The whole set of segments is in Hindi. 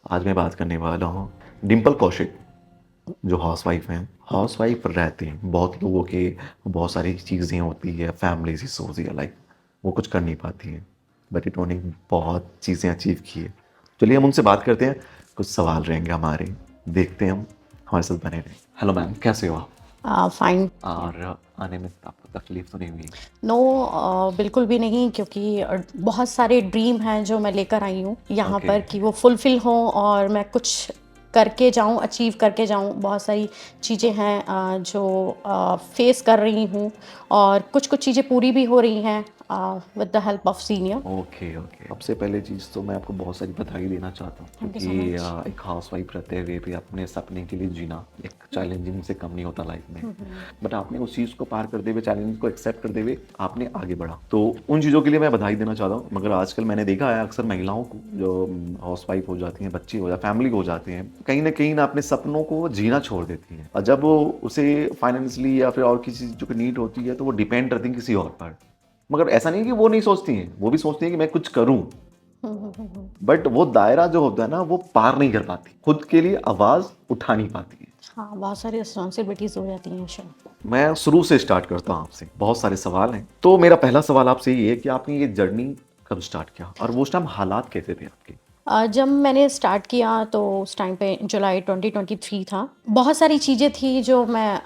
आज मैं बात करने वाला हूँ डिम्पल कौशिक, जो हाउसवाइफ हैं। हाउसवाइफ रहते हैं, बहुत लोगों के बहुत सारी चीज़ें होती है, फैमिलीज़ इश्यूज़ या लाइक वो कुछ कर नहीं पाती हैं, बट इन्होंने बहुत चीज़ें अचीव की है। चलिए हम उनसे बात करते हैं, कुछ सवाल रहेंगे हमारे, देखते हैं हम, हमारे साथ बने रहें। हेलो मैम, कैसे हो आप? फाइन। और आने में आपको तकलीफ तो नहीं हुई? नो, बिल्कुल भी नहीं, क्योंकि बहुत सारे ड्रीम हैं जो मैं लेकर आई हूँ यहाँ ओके। पर कि वो फुलफ़िल हों और मैं कुछ करके जाऊँ, अचीव करके जाऊँ। बहुत सारी चीज़ें हैं जो फेस कर रही हूँ, और कुछ-कुछ चीज़ें पूरी भी हो रही हैं with the help of senior. Okay, okay. सबसे पहले चीज़ तो मैं आपको बहुत सारी बधाई देना चाहता हूँ, थैंक यू सो क्योंकि मच। एक हाउसवाइफ रहते हुए भी अपने सपने के लिए जीना एक चैलेंजिंग से कम नहीं होता लाइफ में। बट आपने उस चीज़ को पार करते हुए, चैलेंज को एक्सेप्ट करते हुए आपने आगे बढ़ा। तो उन चीज़ों के लिए मैं बधाई देना चाहता हूँ। मगर आजकल मैंने देखा है अक्सर महिलाओं को जो हाउसवाइफ हो जाती हैं, बच्ची हो जाती फैमिली हो जाते हैं, कहीं न अपने सपनों को जीना छोड़ देती हैं। और जब वो उसे फाइनेंशियली या फिर और किसी चीज़ की नीड होती है, तो वो डिपेंड रहती हैं किसी और पर। मगर ऐसा नहीं है कि वो नहीं सोचती हैं, वो भी सोचती हैं कि मैं कुछ करूँ, हुँ, हुँ, हुँ, हुँ। बट वो दायरा जो होता है ना, वो पार नहीं कर पाती। खुद के लिए आवाज़ उठा नहीं पाती हैं। हाँ, बहुत सारी रिस्पॉन्सिबिलिटीज़ हो जाती हैं शायद। मैं शुरू से स्टार्ट करता हूँ आपसे, बहुत सारे सवाल हैं। तो मेरा पहला सवाल आपसे ये है कि आपने ये जर्नी कब स्टार्ट किया और वो उस टाइम हालात कैसे थे आपके? जब मैंने स्टार्ट किया तो उस टाइम पे जुलाई 2023 था। बहुत सारी चीज़ें थी जो मैं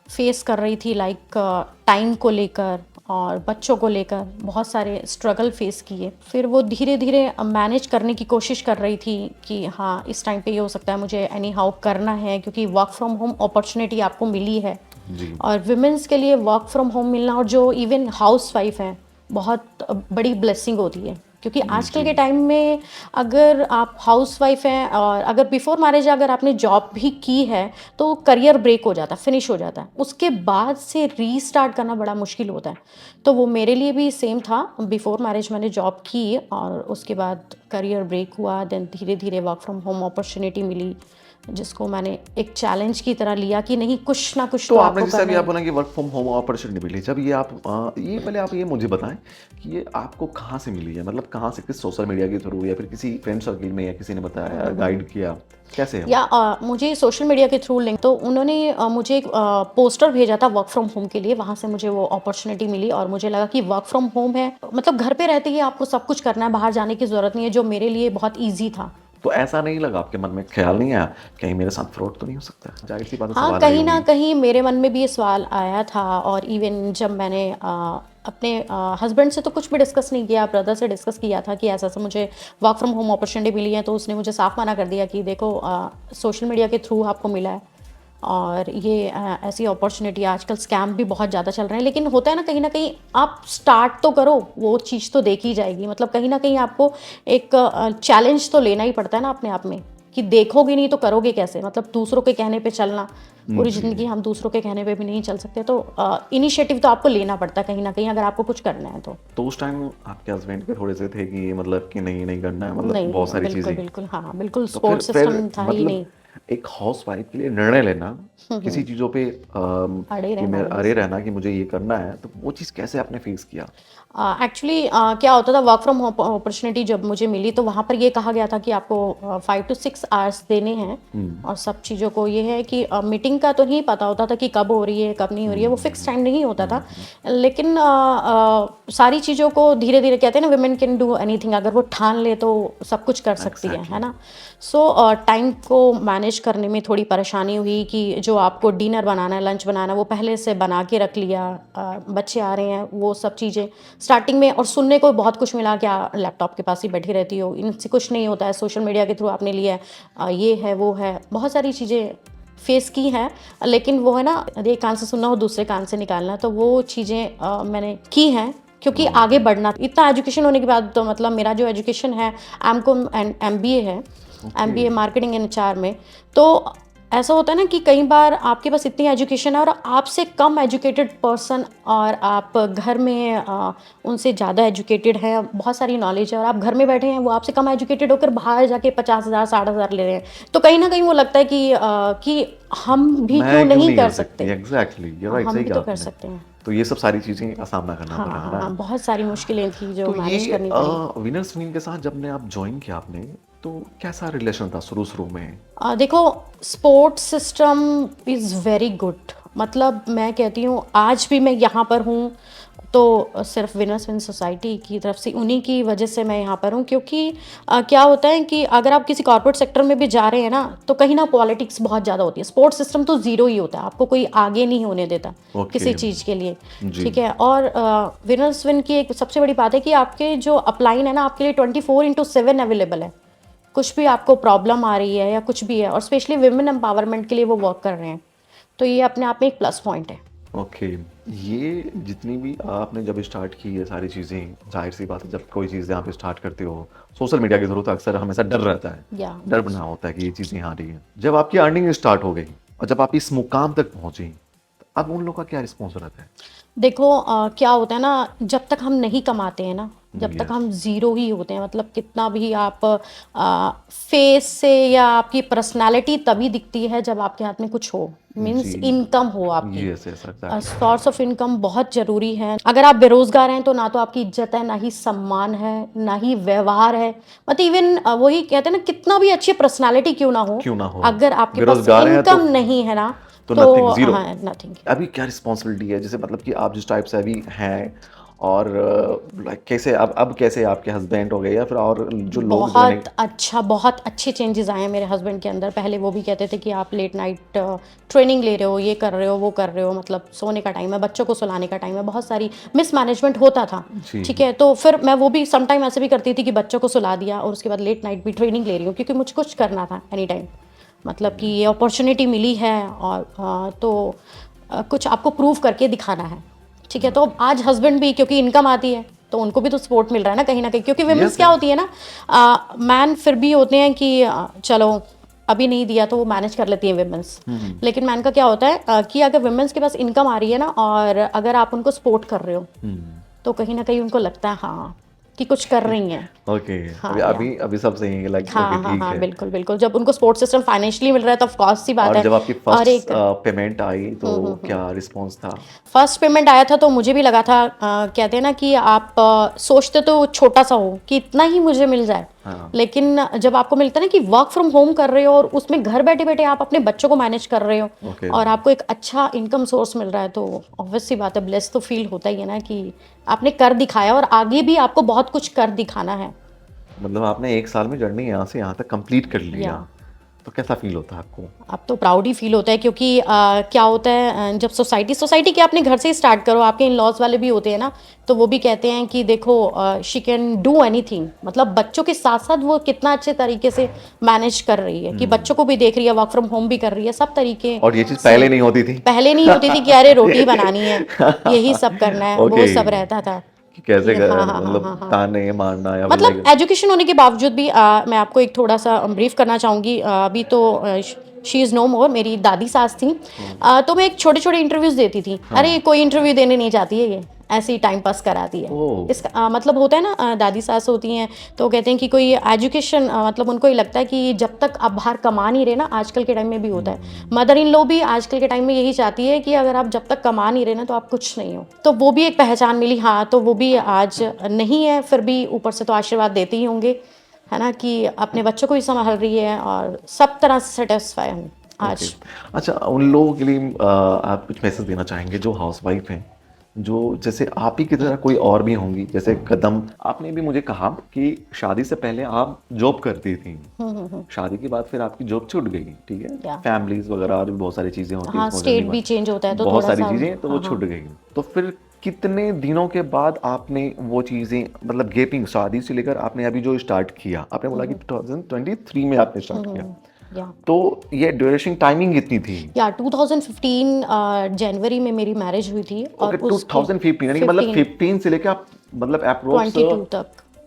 फेस कर रही थी, लाइक टाइम को लेकर और बच्चों को लेकर बहुत सारे स्ट्रगल फेस किए। फिर वो धीरे-धीरे मैनेज करने की कोशिश कर रही थी कि हाँ, इस टाइम पे ये हो सकता है, मुझे एनी हाउ करना है, क्योंकि वर्क फ्रॉम होम अपॉर्च्युनिटी आपको मिली है। जी। और वुमेन्स के लिए वर्क फ्रॉम होम मिलना, और जो इवन हाउसवाइफ हैं, बहुत बड़ी ब्लेसिंग होती है, क्योंकि आजकल जी। के टाइम में अगर आप हाउसवाइफ हैं और अगर बिफोर मैरिज अगर आपने जॉब भी की है, तो करियर ब्रेक हो जाता है, फिनिश हो जाता है। उसके बाद से रीस्टार्ट करना बड़ा मुश्किल होता है। तो वो मेरे लिए भी सेम था। बिफोर मैरिज मैंने जॉब की और उसके बाद करियर ब्रेक हुआ, देन धीरे-धीरे वर्क फ्रॉम होम अपॉर्च्युनिटी मिली, जिसको मैंने एक चैलेंज की तरह लिया कि नहीं, कुछ ना कुछ तो तो आपने आपको जैसे करना अभी है। आप बोला कि वर्क फ्रॉम होम अपॉर्चुनिटी मिली, जब ये आप ये पहले आप ये मुझे बताएँ कि ये आपको कहाँ से मिली है? मतलब कहाँ से, किस सोशल मीडिया के थ्रू या फिर किसी फ्रेंड सर्किल में या किसी ने हुँ, बताया, हुँ, हुँ, हुँ। गाइड किया? कैसे है वो? या मुझे सोशल मीडिया के थ्रू लिंक, तो उन्होंने मुझे एक पोस्टर भेजा था वर्क फ्रॉम होम के लिए, वहाँ से मुझे वो अपॉर्च्युनिटी मिली और मुझे लगा कि वर्क फ्रॉम होम है, मतलब घर पे रहते ही आपको सब कुछ करना है, बाहर जाने की ज़रूरत नहीं है, जो मेरे लिए बहुत ईज़ी था। तो ऐसा नहीं लगा आपके मन में, ख्याल नहीं आया, कहीं मेरे साथ फ्रॉड तो नहीं हो सकता? ज़ाहिर-सी बात है हाँ, सवाल आई कहीं न होगी। कहीं मेरे मन में भी ये सवाल आया था, और इवन जब मैंने अपने हस्बैंड से तो कुछ भी डिस्कस नहीं किया, ब्रदर से डिस्कस किया था कि ऐसा-ऐसा मुझे वर्क फ्रॉम होम अपॉर्च्युनिटी मिली है, तो उसने मुझे साफ मना कर दिया कि देखो, सोशल मीडिया के थ्रू आपको मिला है, और ये ऐसी अपॉर्च्युनिटी, आजकल स्कैम भी बहुत ज़्यादा चल रहे हैं। लेकिन होता है ना, कहीं न कहीं आप स्टार्ट तो करो, वो चीज़ तो देखी जाएगी। मतलब कहीं न कहीं आपको एक चैलेंज तो लेना ही पड़ता है ना अपने आप में, कि देखोगे नहीं तो करोगे कैसे? मतलब दूसरों के कहने पे चलना, पूरी जी। ज़िंदगी हम दूसरों के कहने पे भी नहीं चल सकते, तो इनिशिएटिव तो आपको लेना पड़ता है कहीं न कहीं, अगर आपको कुछ करना है तो। तो उस टाइम आपके हस्बैंड के थोड़े से थे कि मतलब कि नहीं, नहीं करना है, मतलब बहुत नहीं, सारी बिल्कुल, चीज़ें। बिल्कुल, हाँ, बिल्कुल तो सपोर्ट फिर सिस्टम था ही मतलब नहीं। एक हाउसवाइफ के लिए निर्णय लेना, हुँ, किसी हुँ। चीज़ों पे अड़े कि रहना, मैं अड़े यस। रहना कि मुझे ये करना है, तो वो चीज़ कैसे आपने फेस किया? एक्चुअली क्या होता था, वर्क फ्रॉम होम अपॉर्चुनिटी जब मुझे मिली, तो वहाँ पर ये कहा गया था कि आपको 5 टू 6 आवर्स देने हैं, हुँ। और सब चीज़ों को ये है कि मीटिंग का तो नहीं पता होता था कि कब हो रही है, कब नहीं हो रही है, वो फिक्स हुँ, टाइम नहीं होता था। हुँ, हुँ। लेकिन सारी चीज़ों को धीरे-धीरे, कहते हैं ना, वुमेन कैन डू एनीथिंग, अगर वो ठान ले तो सब कुछ कर सकती है एग्ज़ैक्टली। ना? सो टाइम को मैनेज करने में थोड़ी परेशानी हुई कि जो आपको डिनर बनाना है, लंच बनाना है, वो पहले से बना के रख लिया। बच्चे आ रहे हैं, वो सब चीज़ें स्टार्टिंग में, और सुनने को बहुत कुछ मिला, क्या लैपटॉप के पास ही बैठी रहती हो, इनसे कुछ नहीं होता है, सोशल मीडिया के थ्रू आपने लिया है, ये है, वो है, बहुत सारी चीज़ें फेस की हैं। लेकिन वो है ना, एक कान से सुनना हो, दूसरे कान से निकालना, तो वो चीज़ें मैंने की हैं, क्योंकि आगे ओके, बढ़ना इतना एजुकेशन होने के बाद, तो मतलब मेरा जो एजुकेशन है, एमकॉम एंड एमबीए है, okay. MBA marketing and HR में। तो ऐसा होता है ना कि कई बार आपके पास इतनी एजुकेशन है, और आपसे कम एजुकेटेड पर्सन, और आप घर में उनसे ज़्यादा एजुकेटेड हैं, बहुत सारी नॉलेज है, और आप घर में बैठे हैं, वो आपसे कम एजुकेटेड होकर बाहर जाके 50,000 60,000 ले रहे हैं। तो कहीं न कहीं वो लगता है कि हम भी क्यों मैं क्यों नहीं नहीं कर कर सकती? सकते? एग्ज़ैक्टली, यू आर राइट, हम सही भी कहा तो कर आपने। सकते हैं। तो ये सब सारी चीज़ें का सामना करना हाँ, पड़ा, है हाँ, ना? हाँ, बहुत सारी मुश्किलें थी जो तो मैनेज ये करनी पड़ी। विनर सुनील के साथ जब ने आप जॉइन किया आपने, तो कैसा रिलेशन था शुरू शुरू में? देखो, sports system is very good. मतलब मैं कहती हूँ आज भी मैं यहाँ पर हूँ तो सिर्फ विनर्स विन सोसाइटी की तरफ से, उन्हीं की वजह से मैं यहाँ पर हूँ, क्योंकि क्या होता है कि अगर आप किसी कॉर्पोरेट सेक्टर में भी जा रहे हैं ना तो कहीं ना पॉलिटिक्स बहुत ज़्यादा होती है। स्पोर्ट्स सिस्टम तो ज़ीरो ही होता है, आपको कोई आगे नहीं होने देता ओके। किसी चीज़ के लिए। जी। ठीक है। और विनर्स विन की एक सबसे बड़ी बात है कि आपके जो अपलाइन है ना आपके लिए 24/7 अवेलेबल है। कुछ भी आपको प्रॉब्लम आ रही है या कुछ भी है, और स्पेशली विमेन एम्पावरमेंट के लिए वो वर्क कर रहे हैं, तो ये अपने आप में एक प्लस पॉइंट है। ओके। ये जितनी भी आपने जब स्टार्ट की ये सारी चीज़ें, जाहिर सी बात है जब कोई चीज़ यहाँ पे स्टार्ट करते हो सोशल मीडिया के थ्रू तो अक्सर हमेशा डर रहता है, या डर बना होता है कि ये चीज़ें आ रही हैं। जब आपकी अर्निंग स्टार्ट हो गई और जब आप इस मुकाम तक पहुंची, तो अब उन लोगों का क्या रिस्पॉन्स रहता है? देखो, क्या होता है ना, जब तक हम नहीं कमाते हैं ना, जब तक यस। हम ज़ीरो ही होते हैं, मतलब कितना भी आप फेस से या आपकी पर्सनालिटी तभी दिखती है जब आपके हाथ में कुछ हो, मीन्स जी। इनकम हो आपकी। Yes yes exactly. Source of income बहुत ज़रूरी है। अगर आप बेरोजगार हैं तो ना तो आपकी इज्जत है, ना ही सम्मान है, ना ही व्यवहार है। मतलब इवन वही कहते हैं ना, कितना भी अच्छी पर्सनालिटी क्यों ना हो, क्यों ना हो, अगर आपके पास बेरोजगार है इनकम नहीं है ना तो तो नथिंग, जीरो। हाँ, नथिंग। अभी क्या रिस्पॉन्सिबिलिटी है, जैसे मतलब कि आप जिस टाइप से अभी हैं और लाइक कैसे अब कैसे आपके हस्बैंड हो गए या फिर और जो लोग जो है? बहुत अच्छे चेंजेस आए हैं मेरे हस्बैंड के अंदर। पहले वो भी कहते थे कि आप लेट नाइट ट्रेनिंग ले रहे हो, ये कर रहे हो, वो कर रहे हो, मतलब सोने का टाइम है, बच्चों को सुलाने का टाइम है, बहुत सारी मिसमैनेजमेंट होता था। जी। ठीक है, तो फिर मैं वो भी सम टाइम ऐसे भी करती थी कि बच्चों को सुला दिया और उसके बाद लेट नाइट भी ट्रेनिंग ले रही हूँ, क्योंकि मुझे कुछ करना था एनी टाइम। मतलब कि ये अपॉर्चुनिटी मिली है और तो कुछ आपको प्रूव करके दिखाना है। ठीक है, तो अब आज हस्बैंड भी, क्योंकि इनकम आती है तो उनको भी तो सपोर्ट मिल रहा है ना कहीं, क्योंकि विमेंस यस क्या यस। होती है ना, मैन फिर भी होते हैं कि चलो अभी नहीं दिया तो वो मैनेज कर लेती है विमेंस। लेकिन मैन का क्या होता है कि अगर विमेंस के पास इनकम आ रही है ना और अगर आप उनको सपोर्ट कर रहे हो तो कहीं ना कहीं उनको लगता है हाँ कि कुछ कर रही हैं। ओके। हाँ, अभी या अभी अभी सब सही है, लाइक ओके हाँ हाँ ठीक हाँ, है। बिल्कुल बिल्कुल। जब उनको सपोर्ट सिस्टम फाइनेंशियली मिल रहा है तो ऑफ कोर्स सी बात और है। जब आपकी और फर्स्ट एक पेमेंट आई तो क्या रिस्पॉन्स था? फर्स्ट पेमेंट आया था तो मुझे भी लगा था, कहते हैं ना कि आप सोचते तो छोटा सा हो कि इतना ही मुझे मिल जाए, हाँ। लेकिन जब आपको मिलता है ना कि वर्क फ्रॉम होम कर रहे हो और उसमें घर बैठे बैठे आप अपने बच्चों को मैनेज कर रहे हो ओके। और आपको एक अच्छा इनकम सोर्स मिल रहा है, तो ऑब्वियस सी बात है ब्लेस तो फील होता ही है ना कि आपने कर दिखाया और आगे भी आपको बहुत कुछ कर दिखाना है। मतलब आपने एक साल में जर्नी यहाँ से यहाँ तक कंप्लीट कर लिया, या तो कैसा फील होता है आपको? अब तो प्राउड ही फील होता है, क्योंकि क्या होता है, जब सोसाइटी के अपने घर से ही स्टार्ट करो, आपके इन लॉज वाले भी होते हैं ना, तो वो भी कहते हैं कि देखो शी कैन डू एनीथिंग। मतलब बच्चों के साथ साथ वो कितना अच्छे तरीके से मैनेज कर रही है कि बच्चों को भी देख रही है, वर्क फ्रॉम होम भी कर रही है, सब तरीके और ये चीज़ से। पहले नहीं होती थी? पहले नहीं होती थी कि अरे रोटी बनानी है, यही सब करना है, वो ओके। सब रहता था कि कैसे कि हाँ हाँ हाँ हाँ मतलब हाँ। ताने मारना या फिर मतलब लाइक। एजुकेशन होने के बावजूद भी मैं आपको एक थोड़ा सा ब्रीफ करना चाहूँगी। अभी तो शी इज़ नो मोर, मेरी दादी सास थी। तो मैं एक छोटे छोटे इंटरव्यूज़ देती थी। अरे कोई इंटरव्यू देने नहीं जाती है ये, ऐसे ही टाइम पास कराती है। ओह। इसका मतलब होता है ना, दादी सास होती हैं तो कहते हैं कि कोई एजुकेशन, मतलब उनको ये लगता है कि जब तक आप बाहर कमा नहीं रहे ना, आजकल के टाइम में भी होता है, मदर इन लॉ भी आजकल के टाइम में यही चाहती है कि अगर आप जब तक कमा नहीं रहे ना तो आप कुछ नहीं हो। तो वो भी एक पहचान मिली। हाँ, तो वो भी आज नहीं है, फिर भी ऊपर से तो आशीर्वाद देते ही होंगे, है ना, कि अपने बच्चों को भी संभाल रही है और सब तरह से सेटिस्फाई हूँ ओके। आज। अच्छा, उन लोगों के लिए आप कुछ मैसेज देना चाहेंगे जो हाउसवाइफ हैं, जो जैसे आप ही की तरह कोई और भी होंगी, जैसे कदम आपने भी मुझे कहा कि शादी से पहले आप जॉब करती थी, शादी के बाद फिर आपकी जॉब छूट गई, ठीक है, या फैमिलीज वगैरह और भी बहुत सारी चीज़ें होती हैं, हाँ, स्टेट भी चेंज होता है तो बहुत थोड़ा सारी सा। चीज़ें तो वो हाँ हाँ। छूट गई। तो फिर कितने दिनों के बाद आपने वो चीज़ें, मतलब गेपिंग शादी से लेकर आपने अभी जो स्टार्ट किया, आपने बोला कि 2023 में आपने स्टार्ट किया, या तो ये ड्यूरेशन टाइमिंग कितनी थी? 2015 जनवरी में मेरी मैरिज हुई थी और ओके, उसके 2015 यानी कि मतलब 15 से लेकर आप मतलब अप्रोक्स 22 तक,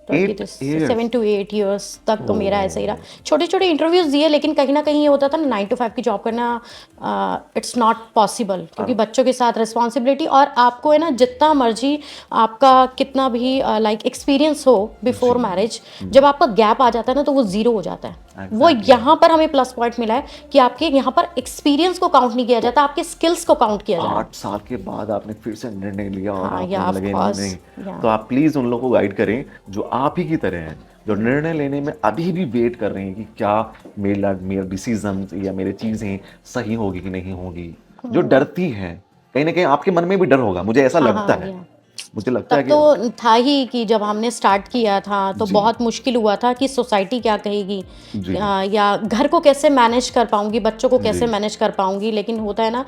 8 years। 7 to 8 years तक तो मेरा ऐसा ही रहा। छोटे छोटे इंटरव्यूज दिए, लेकिन कहीं ना कहीं ये होता था ना, 9 to 5 की जॉब करना इट्स नॉट पॉसिबल, क्योंकि बच्चों के साथ रिस्पॉन्सिबिलिटी, और आपको है ना जितना मर्जी आपका कितना भी लाइक एक्सपीरियंस हो बिफोर मैरिज, जब आपका गैप आ जाता है ना तो वो जीरो हो जाता है। वो यहाँ पर हमें प्लस पॉइंट मिला है कि आपके यहाँ पर एक्सपीरियंस को काउंट नहीं किया जाता, आपके स्किल्स को काउंट किया जाता है। 8 साल के बाद आपने फिर से निर्णय लिया और हाँ, आपने या ऑफ लगे कोर्स। नहीं, तो आप प्लीज उन लोगों को गाइड करें जो आप ही की तरह हैं, जो निर्णय लेने में अभी भी वेट कर रहे हैं कि क्या मेरा डिसीजन या मेरे चीज़ें सही होगी कि नहीं होगी, जो डरती हैं, कहीं ना कहीं आपके मन में भी डर होगा, मुझे ऐसा हाँ लगता हाँ है। या मुझे लगता तब है कि तो था ही कि जब हमने स्टार्ट किया था तो जी बहुत मुश्किल हुआ था कि सोसाइटी क्या कहेगी, जी या घर को कैसे मैनेज कर पाऊंगी, बच्चों को जी कैसे मैनेज कर पाऊंगी। लेकिन होता है ना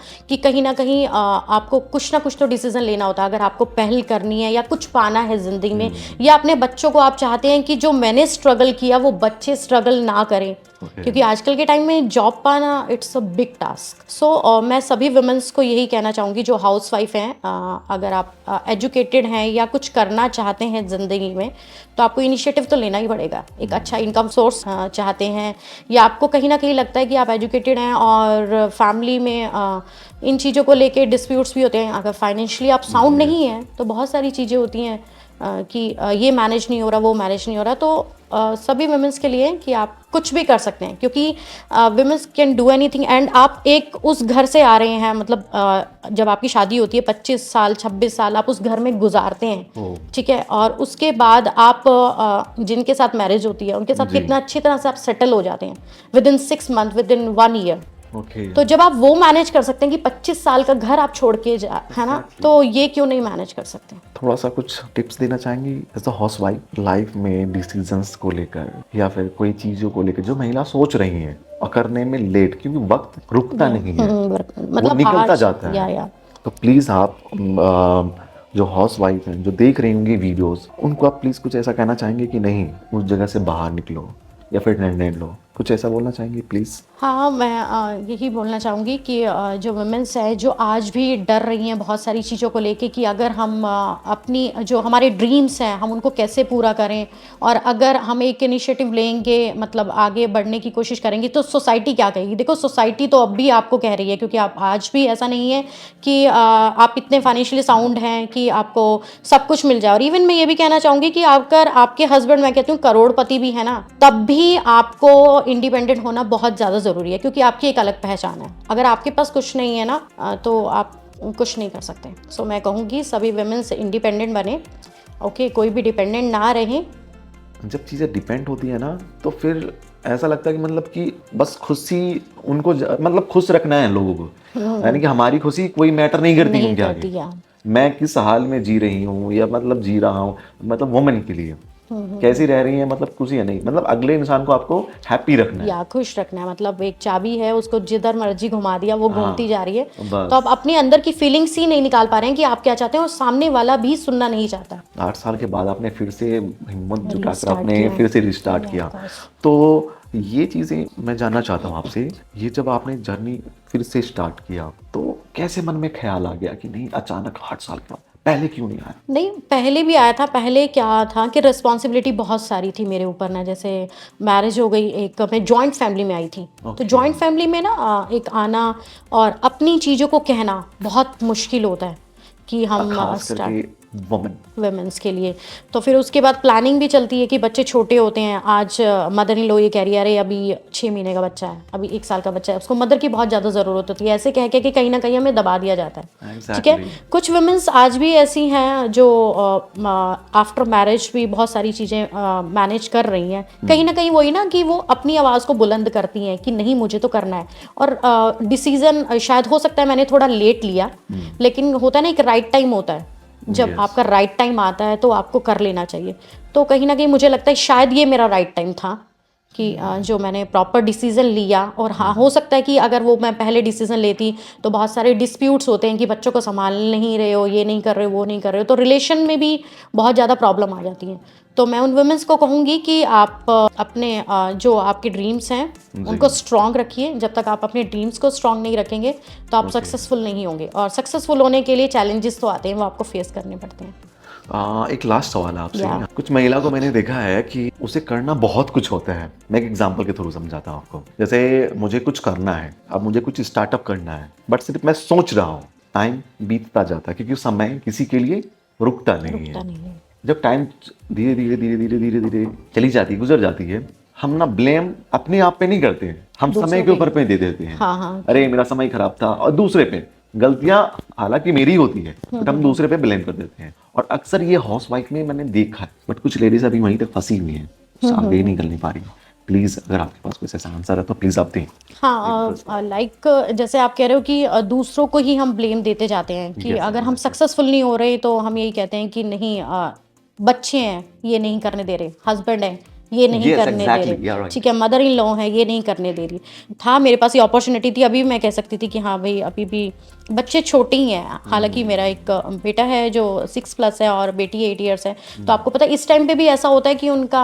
कहीं आपको कुछ ना कुछ तो डिसीजन लेना होता है अगर आपको पहल करनी है या कुछ पाना है ज़िंदगी में, या अपने बच्चों को आप चाहते हैं कि जो मैंने स्ट्रगल किया वो बच्चे स्ट्रगल ना करें। ओके क्योंकि आजकल के टाइम में जॉब पाना इट्स अ बिग टास्क। सो मैं सभी वुमेन्स को यही कहना चाहूँगी जो हाउस वाइफ हैं, अगर आप एजुकेटेड हैं या कुछ करना चाहते हैं ज़िंदगी में तो आपको इनिशिएटिव तो लेना ही पड़ेगा। एक अच्छा इनकम सोर्स चाहते हैं, या आपको कहीं ना कहीं लगता है कि आप एजुकेटेड हैं और फैमिली में इन चीज़ों को लेके डिस्प्यूट्स भी होते हैं, अगर फाइनेंशियली आप साउंड नहीं हैं तो बहुत सारी चीज़ें होती हैं कि ये मैनेज नहीं हो रहा, वो मैनेज नहीं हो रहा। तो सभी वुमेन्स के लिए कि आप कुछ भी कर सकते हैं, क्योंकि womens can do anything. And आप एक उस घर से आ रहे हैं, मतलब जब आपकी शादी होती है 25 साल 26 साल आप उस घर में गुजारते हैं, ओ ठीक है, और उसके बाद आप जिनके साथ मैरिज होती है उनके साथ जी कितना अच्छी तरह से आप सेटल हो जाते हैं with in 6 month, with in 1 year. Okay तो जब आप वो मैनेज कर सकते हैं कि 25 साल का घर आप छोड़ के जा, है ना, तो ये क्यों नहीं मैनेज कर सकते। थोड़ा सा कुछ टिप्स देना चाहेंगी as a housewife life में डिसीजंस को लेकर या फिर कोई चीज़ों को लेकर जो महिला सोच रही हैं और करने में लेट, क्योंकि वक्त रुकता नहीं है, वो मतलब निकलता आज जाता है। या तो प्लीज़ आप जो हाउस वाइफ हैं जो देख रही होंगी वीडियोस, उनको आप प्लीज़ कुछ ऐसा कहना चाहेंगे कि नहीं उस जगह से बाहर निकलो या फिर निर्णय लो, कुछ ऐसा बोलना चाहेंगे प्लीज़। हाँ, मैं यही बोलना चाहूँगी कि जो वुमेन्स हैं जो आज भी डर रही हैं बहुत सारी चीज़ों को लेके कि अगर हम अपनी जो हमारे ड्रीम्स हैं हम उनको कैसे पूरा करें, और अगर हम एक इनिशिएटिव लेंगे, मतलब आगे बढ़ने की कोशिश करेंगे, तो सोसाइटी क्या कहेगी। देखो सोसाइटी तो अब भी आपको कह रही है, क्योंकि आप आज भी ऐसा नहीं है कि आप इतने फाइनेंशियली साउंड हैं कि आपको सब कुछ मिल जाए। और इवन मैं ये भी कहना चाहूँगी कि अगर आपके हस्बैंड, मैं कहती हूँ करोड़पति भी है ना, तब भी आपको इंडिपेंडेंट होना बहुत ज़्यादा ज़रूरी है, क्योंकि आपकी एक अलग पहचान है। अगर आपके पास कुछ नहीं है ना तो आप कुछ नहीं कर सकते। सो मैं कहूँगी सभी वुमेन्स इंडिपेंडेंट बने, ओके, कोई भी डिपेंडेंट ना रहें। जब चीज़ें डिपेंड होती है ना तो फिर ऐसा लगता है कि मतलब कि बस खुशी उनको मतलब खुश रखना है लोगों को, यानी कि हमारी खुशी कोई मैटर नहीं करती नहीं उनके करती आगे। या मैं किस हाल में जी रही हूँ या मतलब जी रहा हूँ, मतलब वुमेन के लिए कैसी रह रही है, मतलब खुशी है नहीं, मतलब अगले इंसान को आपको हैप्पी रखना है। या खुश रखना है, मतलब एक चाबी है, उसको जिधर मर्जी घुमा दिया वो घूमती हाँ जा रही है। तो बस आप अपने अंदर की फीलिंग्स ही नहीं निकाल पा रहे हैं कि आप क्या चाहते हैं, और सामने वाला भी सुनना नहीं चाहता। 8 साल के बाद आपने फिर से हिम्मत जुटाकर रीस्टार्ट आपने किया। फिर से रिस्टार्ट किया। Of course. तो ये चीज़ें मैं जानना चाहता हूँ आपसे, ये जब आपने जर्नी फिर से स्टार्ट किया तो कैसे मन में ख्याल आ गया कि नहीं अचानक 8 साल के बाद, पहले क्यों नहीं आया। नहीं, पहले भी आया था। पहले क्या था कि रिस्पॉन्सिबिलिटी बहुत सारी थी मेरे ऊपर ना, जैसे मैरिज हो गई, एक मैं जॉइंट फैमिली में आई थी। तो ओके जॉइंट फैमिली में ना एक आना और अपनी चीज़ों को कहना बहुत मुश्किल होता है कि हम खास स्टार्ट करके वुमेन। वुमेन्स के लिए। तो फिर उसके बाद प्लानिंग भी चलती है कि बच्चे छोटे होते हैं। आज मदर इन लॉ ये कह रही है अरे अभी 6 महीने का बच्चा है, अभी 1 साल का बच्चा है, उसको मदर की बहुत ज़्यादा ज़रूरत होती है, ऐसे कह के कि कहीं ना कहीं हमें दबा दिया जाता है। ठीक है, एग्जैक्टली कुछ वुमेन्स आज भी ऐसी हैं जो आफ्टर मैरिज भी बहुत सारी चीज़ें मैनेज कर रही हैं। कहीं ना कहीं वही ना कि वो अपनी आवाज़ को बुलंद करती हैं कि नहीं मुझे तो करना है। और डिसीज़न शायद हो सकता है मैंने थोड़ा लेट लिया, लेकिन होता है ना एक राइट टाइम होता है, जब Yes. आपका राइट टाइम आता है तो आपको कर लेना चाहिए। तो कहीं ना कहीं मुझे लगता है शायद ये मेरा राइट टाइम था कि जो मैंने प्रॉपर डिसीजन लिया। और हाँ, हो सकता है कि अगर वो मैं पहले डिसीजन लेती तो बहुत सारे डिस्प्यूट्स होते हैं कि बच्चों को संभाल नहीं रहे हो, ये नहीं कर रहे हो, वो नहीं कर रहे हो, तो रिलेशन में भी बहुत ज़्यादा प्रॉब्लम आ जाती है। तो मैं उन वुमेन्स को कहूँगी कि आप अपने जो आपके ड्रीम्स हैं उनको स्ट्रॉन्ग रखिए। जब तक आप अपने ड्रीम्स को स्ट्रॉन्ग नहीं रखेंगे तो आप सक्सेसफुल नहीं होंगे, और सक्सेसफुल होने के लिए चैलेंजेस तो आते हैं, वो आपको फेस करने पड़ते हैं। एक लास्ट सवाल है आपसे। या कुछ महिला को मैंने देखा है कि उसे करना बहुत कुछ होता है। मैं एक एग्जांपल के थ्रू समझाता हूँ आपको। जैसे मुझे कुछ करना है, अब मुझे कुछ स्टार्टअप करना है, बट सिर्फ मैं सोच रहा हूँ, टाइम बीतता जाता है क्योंकि समय किसी के लिए रुकता नहीं रुकता है। नहीं है। जब टाइम धीरे धीरे धीरे धीरे धीरे धीरे चली जाती है, गुजर जाती है, हम ना ब्लेम अपने आप पे नहीं करते हैं, हम समय के ऊपर पे दे देते हैं। हाँ हाँ अरे मेरा समय खराब था, और दूसरे पे गलतियां हालांकि मेरी होती है बट हम दूसरे पे ब्लेम कर देते हैं। और अक्सर ये हाउस वाइफ में मैंने देखा है, बट कुछ लेडीज अभी वहीं तक फंसी हुई हैं, आगे ही नहीं निकल नहीं पा रही, प्लीज अगर आपके पास कोई ऐसा आंसर है तो प्लीज आप दें। हाँ, लाइक जैसे आप कह रहे हो कि दूसरों को ही हम ब्लेम देते जाते हैं कि Yes, अगर हम सक्सेसफुल नहीं हो रहे तो हम यही कहते हैं कि नहीं, बच्चे हैं ये नहीं करने दे रहे, हस्बैंड है ये नहीं Yes, करने दे exactly, रहे, yeah, right. ठीक है, मदर इन लॉ है ये नहीं करने दे रही। था मेरे पास ये अपॉर्चुनिटी थी, अभी मैं कह सकती थी कि हाँ भाई अभी भी बच्चे छोटे ही हैं। हालांकि मेरा एक बेटा है जो 6+ है और बेटी 8 इयर्स है। तो आपको पता है इस टाइम पे भी ऐसा होता है कि उनका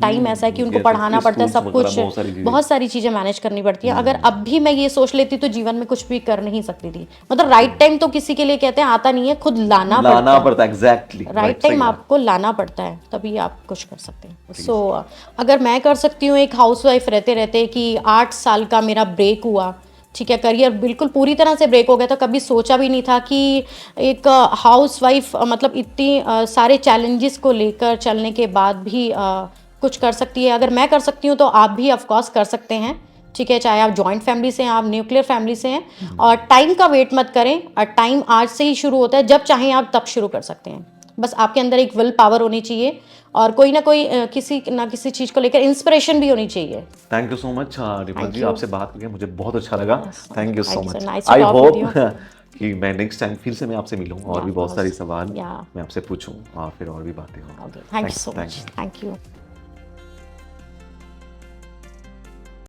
टाइम ऐसा है कि उनको Yes, पढ़ाना yes, पड़ता है, schools सब वगैरह कुछ, बहुत सारी चीजें। बहुत सारी चीज़ें मैनेज करनी पड़ती है। अगर अब भी मैं ये सोच लेती तो जीवन में कुछ भी कर नहीं सकती थी। मतलब राइट टाइम तो किसी के लिए कहते हैं आता नहीं है, खुद लाना पड़ता है। एग्जैक्टली राइट टाइम आपको लाना पड़ता है, तभी आप कुछ कर सकते हैं। सो अगर मैं कर सकती हूँ एक हाउसवाइफ रहते रहते कि 8 साल का मेरा ब्रेक हुआ, ठीक है, करियर बिल्कुल पूरी तरह से ब्रेक हो गया था, कभी सोचा भी नहीं था कि एक हाउसवाइफ मतलब इतनी सारे चैलेंजेस को लेकर चलने के बाद भी कुछ कर सकती है। अगर मैं कर सकती हूँ तो आप भी ऑफ कोर्स कर सकते हैं, ठीक है, चाहे आप जॉइंट फैमिली से हैं, आप न्यूक्लियर फैमिली से हैं। और टाइम का वेट मत करें, और टाइम आज से ही शुरू होता है, जब चाहें आप तब शुरू कर सकते हैं। बस आपके अंदर एक विल पावर होनी चाहिए और कोई ना कोई किसी ना किसी चीज़ को लेकर इंस्पिरेशन भी होनी चाहिए। थैंक यू सो मच रिपल Thank जी, you. आपसे बात करके मुझे बहुत अच्छा लगा। Thank you so Thank you, much. sir. Nice to I talk with hope you. कि मैं नेक्स्ट टाइम फिर से मैं आपसे मिलूं और Yeah, भी बहुत of सारी course. सवाल Yeah. मैं आपसे पूछूं और फिर और भी बातें हों। Okay. Thank you so Thank much. you. Thank you.